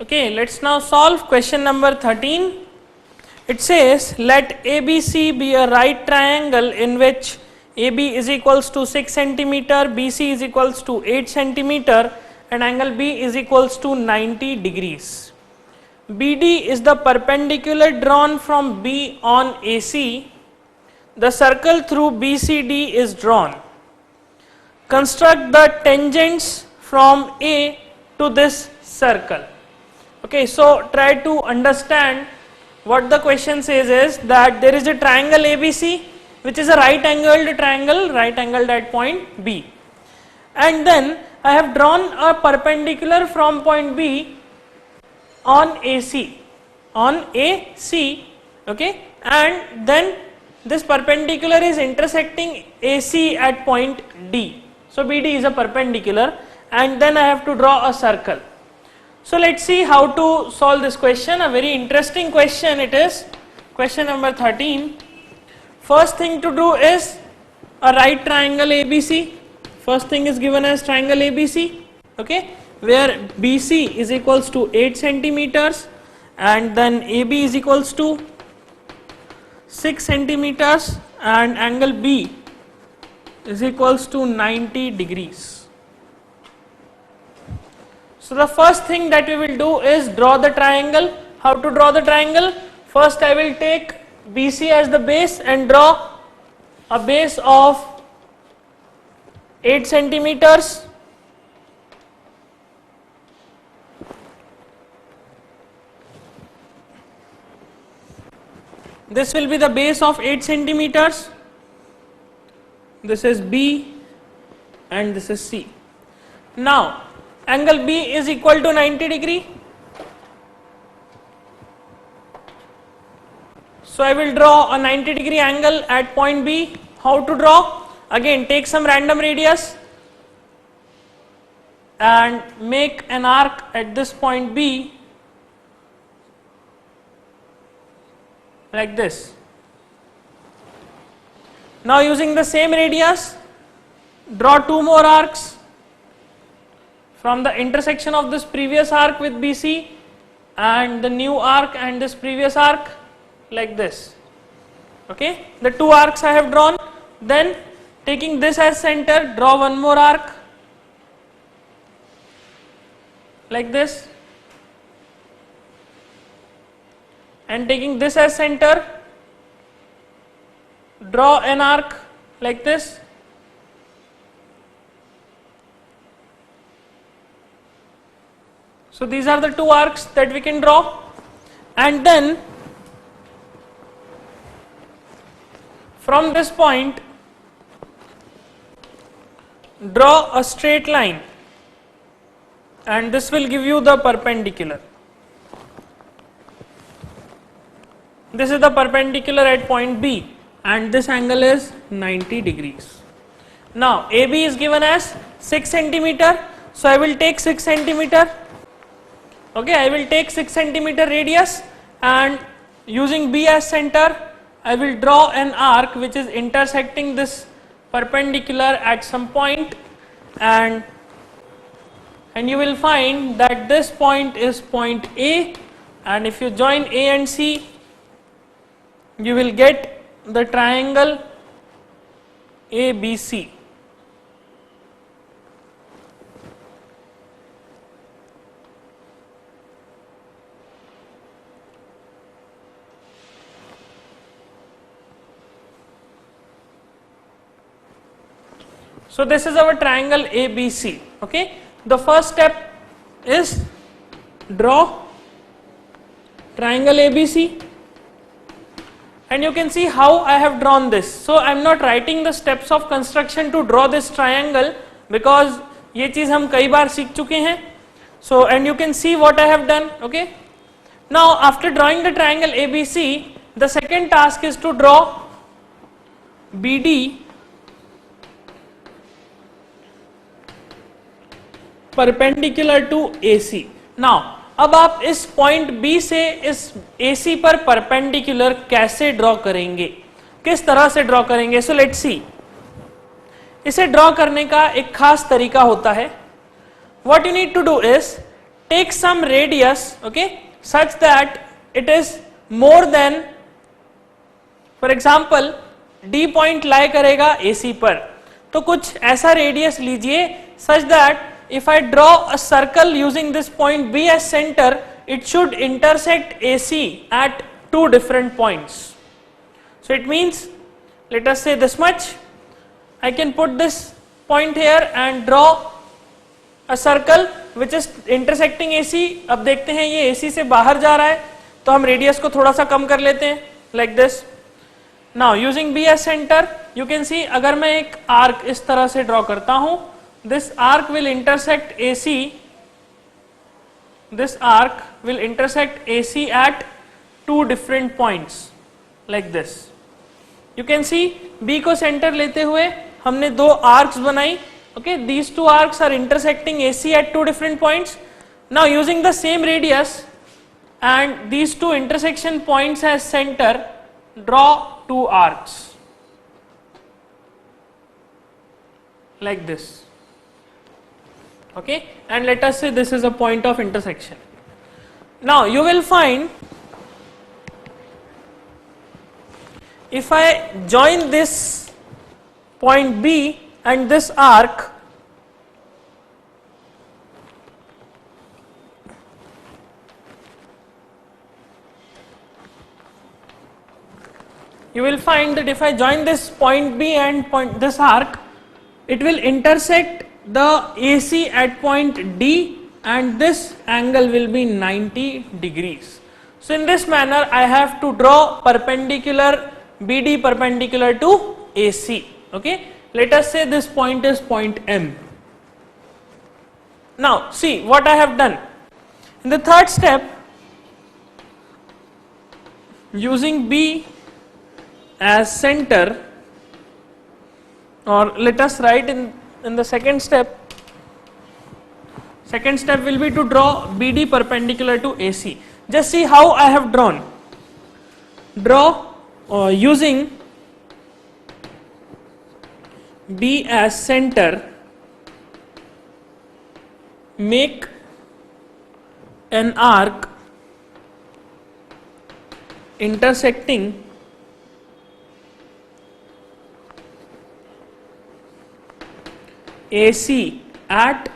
Okay, let's now solve question number 13. It says, let ABC be a right triangle in which AB is equals to 6 centimeter, BC is equals to 8 centimeter, and angle B is equals to 90 degrees. BD is the perpendicular drawn from B on AC. The circle through BCD is drawn. Construct the tangents from A to this circle. Okay, so try to understand what the question says is that there is a triangle ABC which is a right angled triangle, right angled at point B, and then I have drawn a perpendicular from point B on AC, okay, and then this perpendicular is intersecting AC at point D. So BD is a perpendicular, and then I have to draw a circle. So let's see how to solve this question. A very interesting question it is. Question number 13. First thing to do is a right triangle ABC. First thing is given as triangle ABC, okay, where BC is equals to 8 centimeters and then AB is equals to 6 centimeters and angle B is equals to 90 degrees. So the first thing that we will do is draw the triangle. How to draw the triangle? First I will take BC as the base and draw a base of 8 centimeters. This will be the base of 8 centimeters. This is B and this is C. Now angle B is equal to 90 degree. So I will draw a 90 degree angle at point B. How to draw? Again, take some random radius and make an arc at this point B like this. Now using the same radius, draw two more arcs from the intersection of this previous arc with BC and the new arc and this previous arc like this. Okay, the two arcs I have drawn. Then taking this as center, draw one more arc like this, and taking this as center, draw an arc like this. So these are the two arcs that we can draw, and then from this point draw a straight line, and this will give you the perpendicular. This is the perpendicular at point B and this angle is 90 degrees. Now AB is given as 6 centimeter, so I will take 6 centimeter. Okay, I will take 6 centimeter radius and using B as center, I will draw an arc which is intersecting this perpendicular at some point, and you will find that this point is point A, and if you join A and C, you will get the triangle ABC. So this is our triangle ABC. Okay, the first step is draw triangle ABC, and you can see how I have drawn this. So I am not writing the steps of construction to draw this triangle because ये चीज हम कई बार सीख चुके हैं. So and you can see what I have done. Okay, now after drawing the triangle ABC, the second task is to draw BD perpendicular to AC. Now अब आप इस पॉइंट B से इस AC पर परपेंडिकुलर कैसे draw करेंगे, किस तरह से ड्रॉ करेंगे? So let's see. इसे ड्रॉ करने का एक खास तरीका होता है. What you need to do is take some radius, okay, such that it is more than, for example, D point lie करेगा AC पर, तो कुछ ऐसा रेडियस लीजिए such that if I draw a circle using this point B as center, it should intersect AC at two different points. So it means, let us say this much, I can put this point here and draw a circle which is intersecting AC. अब देखते हैं ये AC से बाहर जा रहा है, तो हम रेडियस को थोड़ा सा कम कर लेते हैं, like this. Now using B as center, you can see अगर मैं एक आर्क इस तरह से ड्रॉ करता हूं, this arc will intersect AC, this arc will intersect AC at two different points, like this. You can see B को centre लेते हुए हमने दो आर्क्स बनाई. Okay, these two arcs are intersecting AC at two different points. Now using the same radius and these two intersection points as center, draw two arcs like this. Okay, and let us say this is a point of intersection. Now you will find, if I join this point B and this arc, you will find that if I join this point B and this arc, it will intersect the AC at point D and this angle will be 90 degrees. So in this manner I have to draw perpendicular BD perpendicular to AC. Okay, let us say this point is point M. Now see what I have done. In the third step, using B as center, or let us write in the second step will be to draw BD perpendicular to AC. Just see how I have drawn. Draw using B as center, make an arc intersecting AC at,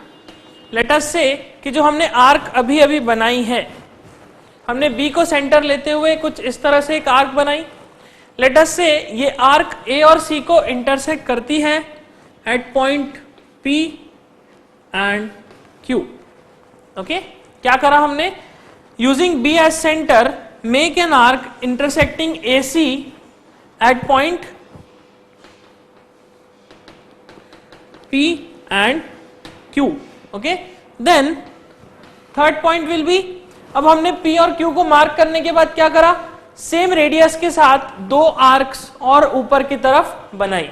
let us say कि जो हमने arc अभी अभी बनाई है, हमने B को centre लेते हुए कुछ इस तरह से एक आर्क बनाई. लेट अस से ये आर्क A और C को इंटरसेक्ट करती है at point P and Q. Okay, क्या करा हमने? Using B as centre, make an arc intersecting AC at point P and Q. Okay, then third point will be, अब हमने P और Q को मार्क करने के बाद क्या करा? सेम रेडियस के साथ दो आर्क्स और ऊपर की तरफ बनाई.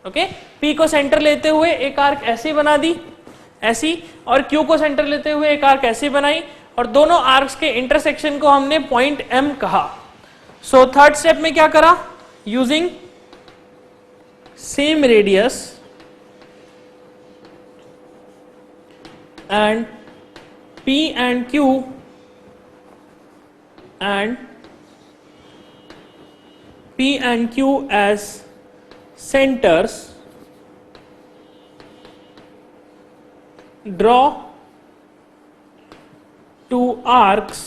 ओके, P को सेंटर लेते हुए एक आर्क ऐसी बना दी, ऐसी, और Q को सेंटर लेते हुए एक आर्क ऐसी बनाई, और दोनों आर्क्स के इंटरसेक्शन को हमने पॉइंट M कहा. सो थर्ड स्टेप में क्या करा? Using same radius and P and Q and P and Q as centers, draw two arcs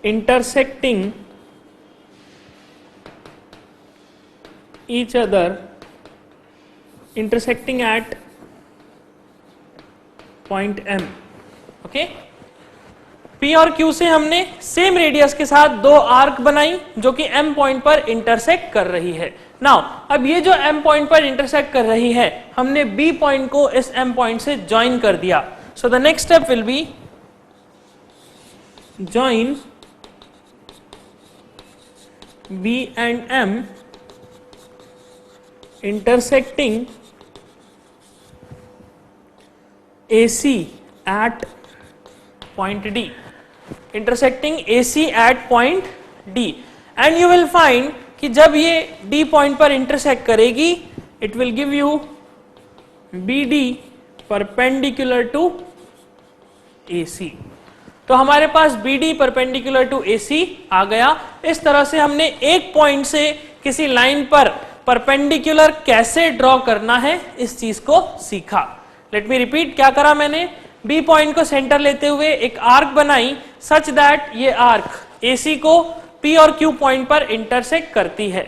intersecting each other, intersecting at point M. Okay, P और Q से हमने same radius के साथ दो arc बनाई जो कि M पॉइंट पर इंटरसेक्ट कर रही है. नाउ अब ये जो M पॉइंट पर इंटरसेक्ट कर रही है, हमने B पॉइंट को इस M पॉइंट से ज्वाइन कर दिया. So the next step will B join B and M intersecting AC at point D, intersecting AC at point D, and you will find कि जब ये D पॉइंट पर इंटरसेक्ट करेगी, it will give you BD perpendicular to AC। तो हमारे पास BD perpendicular to AC आ गया। इस तरह से हमने एक पॉइंट से किसी लाइन पर परपेंडिकुलर कैसे ड्रॉ करना है इस चीज को सीखा। लेट मी रिपीट, क्या करा मैंने, B पॉइंट को सेंटर लेते हुए एक आर्क बनाई सच दैट ये आर्क AC को P और Q पॉइंट पर इंटरसेक्ट करती है,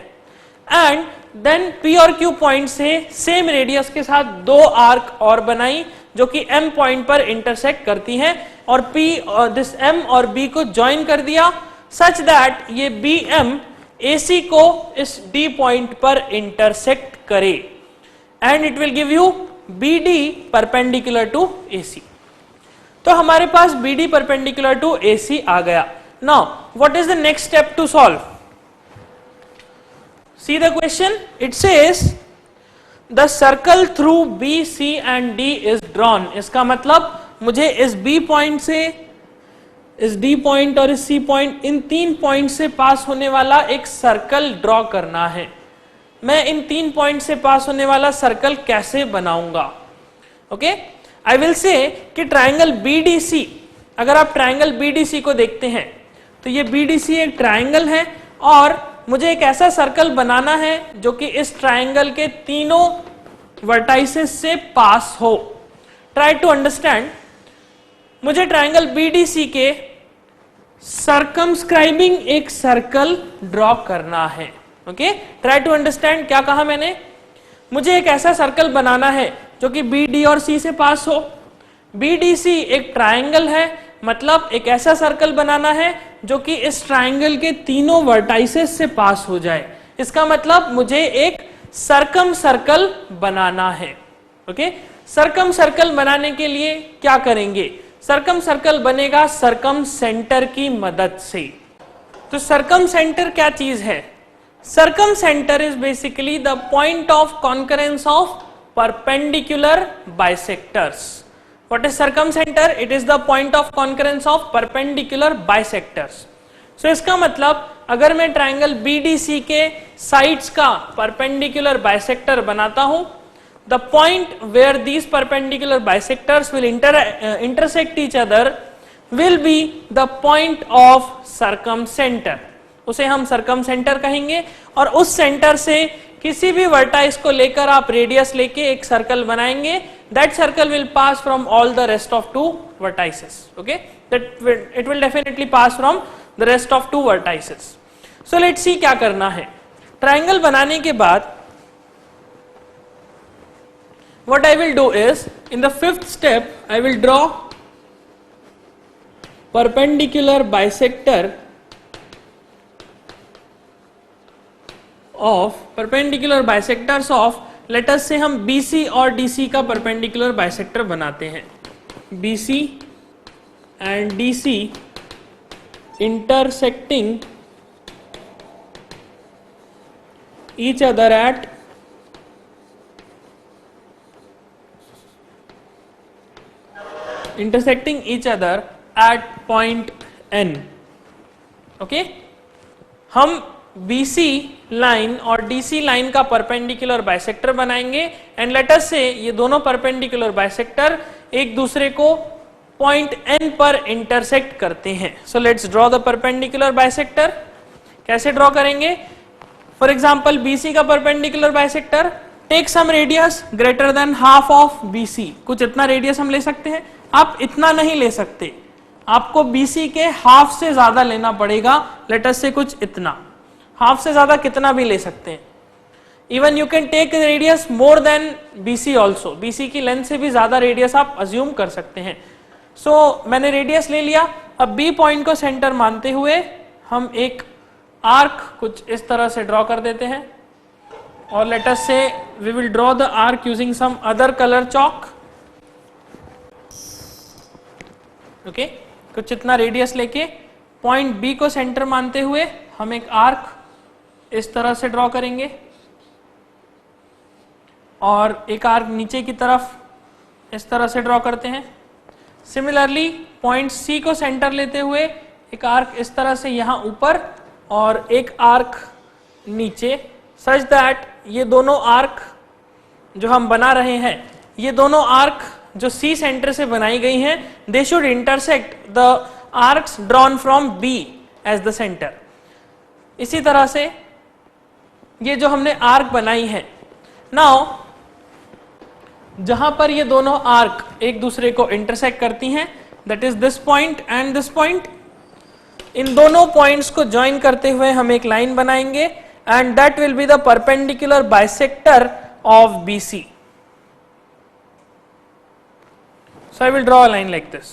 एंड देन P और Q पॉइंट से सेम रेडियस के साथ दो आर्क और बनाई जो कि M पॉइंट पर इंटरसेक्ट करती हैं, और P और दिस M और B को ज्वाइन कर दिया सच दैट ये BM AC को इस D पॉइंट पर इंटरसेक्ट करे, and it will give you BD perpendicular to AC। तो हमारे पास BD परपेंडिकुलर टू AC आ गया। Now what is the next step to solve? See the question, it says the circle through B, C and D is drawn। इसका मतलब मुझे इस B point से, इस D पॉइंट और इस C पॉइंट, इन तीन पॉइंट से पास होने वाला एक सर्कल ड्रॉ करना है। मैं इन तीन पॉइंट से पास होने वाला सर्कल कैसे बनाऊंगा? ओके, आई विल से कि ट्राइंगल BDC, अगर आप ट्राइंगल BDC को देखते हैं तो ये BDC एक ट्राइंगल है और मुझे एक ऐसा सर्कल बनाना है जो कि इस ट्राइंगल के तीनों वर्टाइसेस से पास हो। ट्राई टू अंडरस्टैंड, मुझे ट्राइंगल BDC के सर्कमस्क्राइबिंग एक सर्कल ड्रॉ करना है। ओके, ट्राई टू अंडरस्टैंड, क्या कहा मैंने, मुझे एक ऐसा सर्कल बनाना है जो कि BD और C से पास हो। BDC एक ट्राइंगल है, मतलब एक ऐसा सर्कल बनाना है जो कि इस ट्राइंगल के तीनों वर्टाइसेस से पास हो जाए। इसका मतलब मुझे एक सर्कम सर्कल बनाना है। ओके, सर्कम सर्कल बनाने के लिए क्या करेंगे? सर्कम सर्कल बनेगा सर्कम सेंटर की मदद से। तो सर्कम सेंटर क्या चीज है? Circum centre is basically the point of concurrence of perpendicular bisectors. What is circumcenter? It is the point of concurrence of perpendicular bisectors. So इसका मतलब अगर मैं ट्राइंगल BDC के साइड्स का perpendicular bisector बनाता हूं, the point where these perpendicular bisectors will intersect each other will be the point of circumcenter। उसे हम circumcenter कहेंगे, और उस सेंटर से किसी भी वर्टाइस को लेकर आप रेडियस लेके एक सर्कल बनाएंगे। That circle will pass from all the rest of two vertices. Okay, it will definitely pass from the rest of two vertices. So let's see क्या करना है। ट्राइंगल बनाने के बाद what I will do is, in the fifth step I will draw perpendicular bisector of perpendicular bisectors of, late us से हम BC और DC का परपेंडिकुलर बाइसेक्टर बनाते हैं। BC and DC intersecting each other at point N। Okay, हम BC line और DC line का perpendicular bisector बनाएंगे, एंड लेट अस से ये दोनों परपेंडिकुलर बाइसेक्टर एक दूसरे को पॉइंट N पर इंटरसेक्ट करते हैं। So let's draw the perpendicular bisector. कैसे ड्रॉ करेंगे? फॉर एग्जांपल BC का perpendicular bisector, take some radius greater than half of BC। कुछ इतना रेडियस हम ले सकते हैं, आप इतना नहीं ले सकते, आपको BC के हाफ से ज्यादा लेना पड़ेगा। लेट अस से कुछ इतना, हाफ से ज्यादा कितना भी ले सकते हैं। Even you can take radius more than BC also, BC की लेंथ से भी ज्यादा रेडियस आप अज्यूम कर सकते हैं। सो मैंने रेडियस ले लिया। अब B पॉइंट को सेंटर मानते हुए हम एक आर्क कुछ इस तरह से ड्रॉ कर देते हैं, और लेट अस से we will draw the arc using some other colour chalk. Okay, कुछ इतना रेडियस लेके पॉइंट B को सेंटर मानते हुए हम एक आर्क इस तरह से ड्रॉ करेंगे, और एक आर्क नीचे की तरफ इस तरह से ड्रॉ करते हैं। सिमिलरली पॉइंट C को सेंटर लेते हुए एक आर्क इस तरह से यहाँ ऊपर और एक आर्क नीचे, सच दैट ये दोनों आर्क जो हम बना रहे हैं, ये दोनों आर्क जो सी सेंटर से बनाई गई हैं, they should intersect the arcs drawn from B as the centre. इसी तरह से ये जो हमने आर्क बनाई है, नाउ जहां पर ये दोनों आर्क एक दूसरे को इंटरसेक्ट करती हैं, that is this point and this point, इन दोनों पॉइंट्स को ज्वाइन करते हुए हम एक लाइन बनाएंगे and that will be the perpendicular bisector of BC. So I will draw a line like this.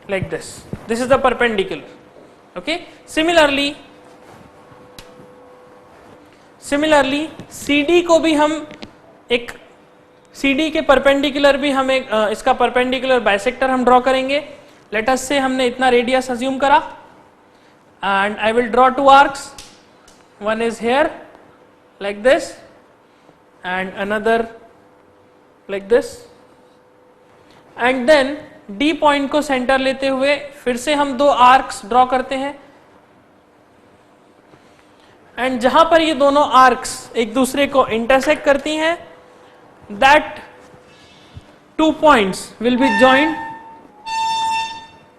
Like this. This is the perpendicular. Okay. Similarly CD को भी हम एक CD के परपेंडिकुलर भी हम एक इसका परपेंडिकुलर बाइसेक्टर हम ड्रॉ करेंगे। लेट अस से हमने इतना रेडियस अज्यूम करा and I will draw two arcs, one is here like this and another like this, and then D point को सेंटर लेते हुए फिर से हम दो आर्क्स ड्रॉ करते हैं एंड जहां पर ये दोनों आर्क्स एक दूसरे को इंटरसेक्ट करती हैं, that 2 points will be joined.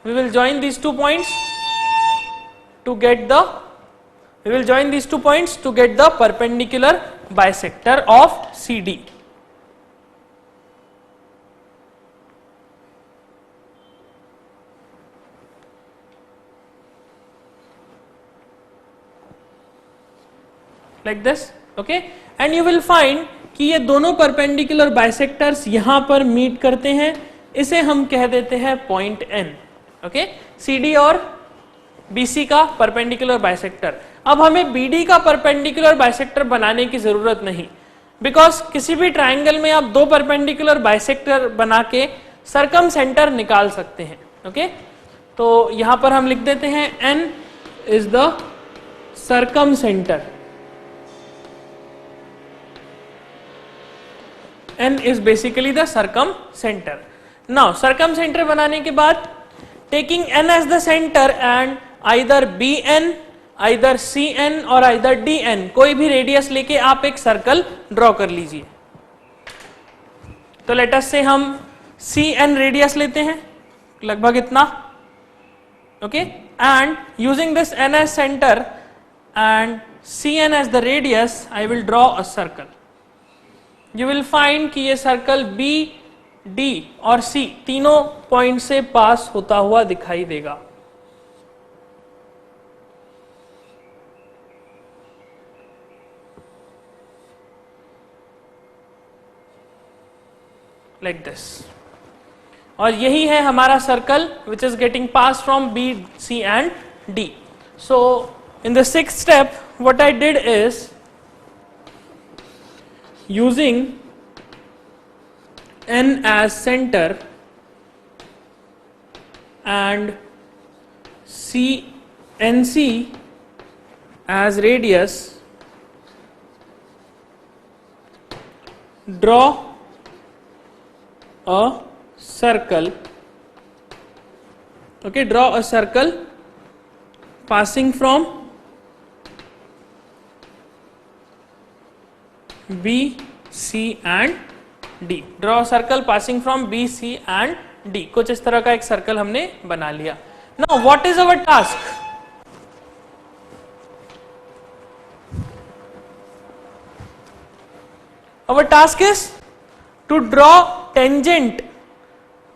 We will join these 2 points to get the perpendicular bisector of CD. Like this, okay, and you will find कि ये दोनों परपेंडिकुलर बाइसेक्टर्स यहां पर मीट करते हैं, इसे हम कह देते हैं पॉइंट N. ओके, CD और BC का परपेंडिकुलर बाइसेक्टर। अब हमें BD का परपेंडिकुलर बाइसेक्टर बनाने की जरूरत नहीं, बिकॉज किसी भी ट्राइंगल में आप दो परपेंडिकुलर बाइसेक्टर बना के सरकम सेंटर निकाल सकते हैं। ओके, तो यहां पर हम लिख देते हैं N is the circumcentre, N is basically the circumcenter. Now circumcenter बनाने के बाद taking N as the center and either BN, either CN और either DN, कोई भी रेडियस लेके आप एक सर्कल ड्रॉ कर लीजिए। तो लेट अस से हम CN रेडियस लेते हैं, लगभग इतना, okay, and using this N as center and CN as the radius, I will draw a circle. You will find कि ये सर्कल B, D और C तीनों पॉइंट से पास होता हुआ दिखाई देगा। Like this. और यही है हमारा circle which is getting passed from B, C and D. So in the 6th step, what I did is, using N as center and NC as radius, draw a circle. Okay, draw a circle passing from B, C and D. Draw a circle passing from B, C and D. कुछ इस तरह का एक circle हमने बना लिया। Now what is our task? Our task is to draw tangent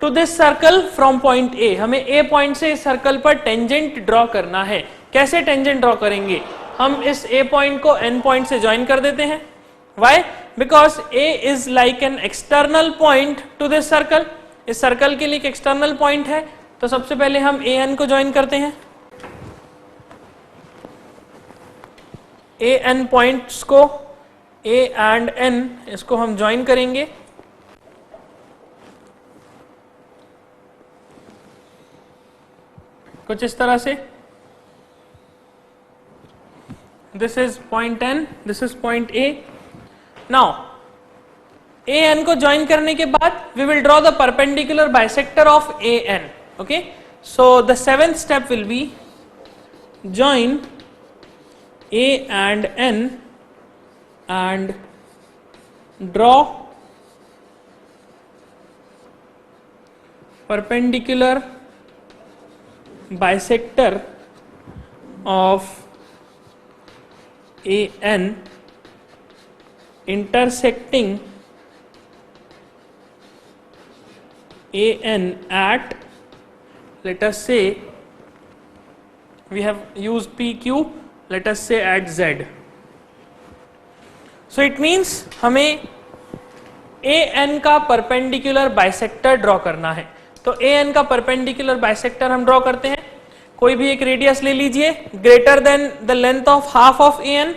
to this circle from point A. हमें A point से इस सर्कल पर टेंजेंट ड्रॉ करना है। कैसे टेंजेंट ड्रॉ करेंगे? हम इस A पॉइंट को N पॉइंट से ज्वाइन कर देते हैं। Why? Because A is like an external point to this circle. इस सर्कल के लिए एक एक्सटर्नल पॉइंट है, तो सबसे पहले हम AN को ज्वाइन करते हैं। AN पॉइंट्स को A and N इसको हम ज्वाइन करेंगे। कुछ इस तरह से, this is point N, this is point A. Now A N को ज्वाइन करने के बाद we will draw the perpendicular bisector of A N. Okay, so the seventh step will be join A and N and draw perpendicular bisector of AN intersecting AN at, let us say, we have used PQ, let us say at Z. So it means हमें AN का perpendicular bisector draw करना है. तो AN का perpendicular bisector हम draw करते हैं. कोई भी एक रेडियस ले लीजिए greater than the length of half of AN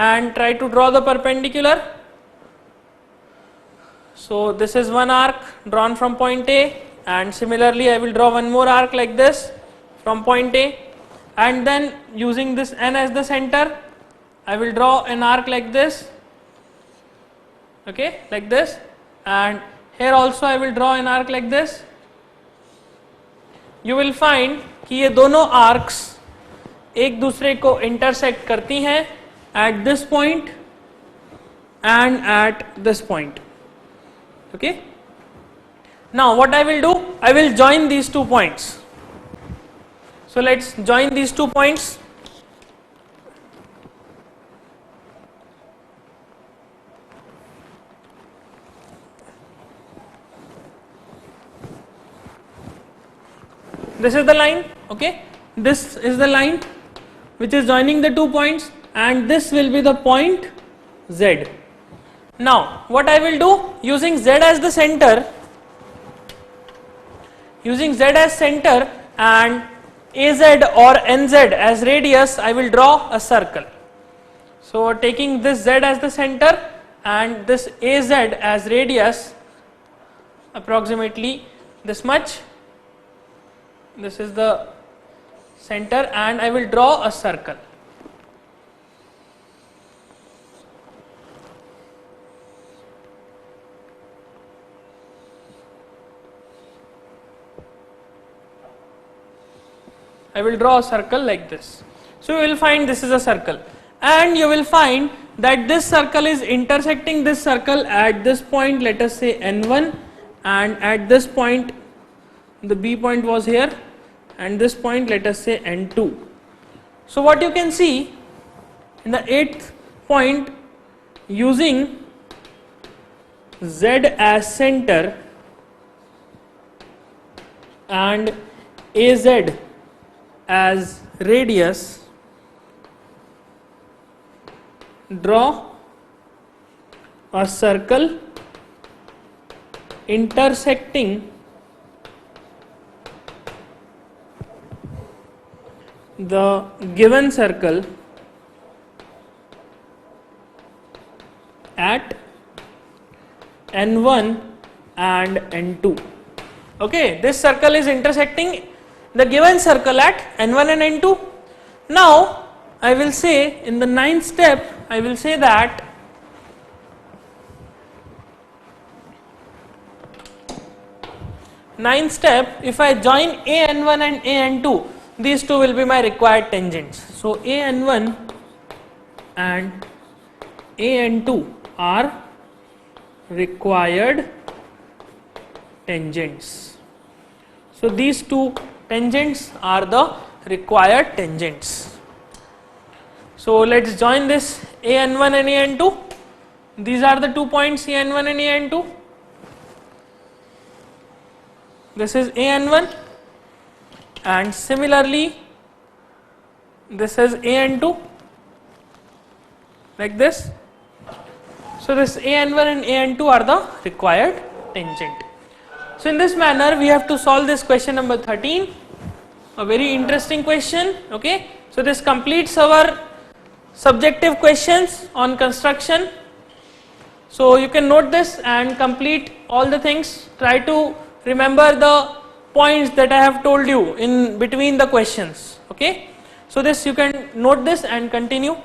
and try to draw the perpendicular. So this is one arc drawn from point A, and similarly I will draw one more arc like this from point A. And then using this N as the center, I will draw an arc like this, okay, like this, and here also I will draw an arc like this. You will find कि ये दोनों arcs एक दूसरे को intersect करती हैं at this point and at this point. Okay. Now what I will do? I will join these 2 points. So let's join these 2 points. This is the line, okay? This is the line which is joining the 2 points, and this will be the point Z. Now what I will do, using Z as the center, and AZ or NZ as radius, I will draw a circle. So taking this Z as the center and this AZ as radius, approximately this much, this is the center, and I will draw a circle. I will draw a circle like this. So you will find this is a circle, and you will find that this circle is intersecting this circle at this point, let us say N1, and at this point the B point was here, and this point let us say N2. So what you can see in the 8th point, using Z as center and AZ as radius, draw a circle intersecting the given circle at N1 and N2. Okay, this circle is intersecting the given circle at N1 and N2. Now I will say in the 9th step, I will say that if I join AN1 and AN2, these two will be my required tangents. So AN1 and AN2 are required tangents. So these two tangents are the required tangents. So let's join this AN1 and AN2. These are the 2 points AN1 and AN2. This is AN1, and similarly this is AN2, like this. So this AN1 and AN2 are the required tangent. So in this manner we have to solve this question number 13, a very interesting question. Okay, so this completes our subjective questions on construction. So you can note this and complete all the things. Try to remember the points that I have told you in between the questions. Okay, so this you can note this and continue.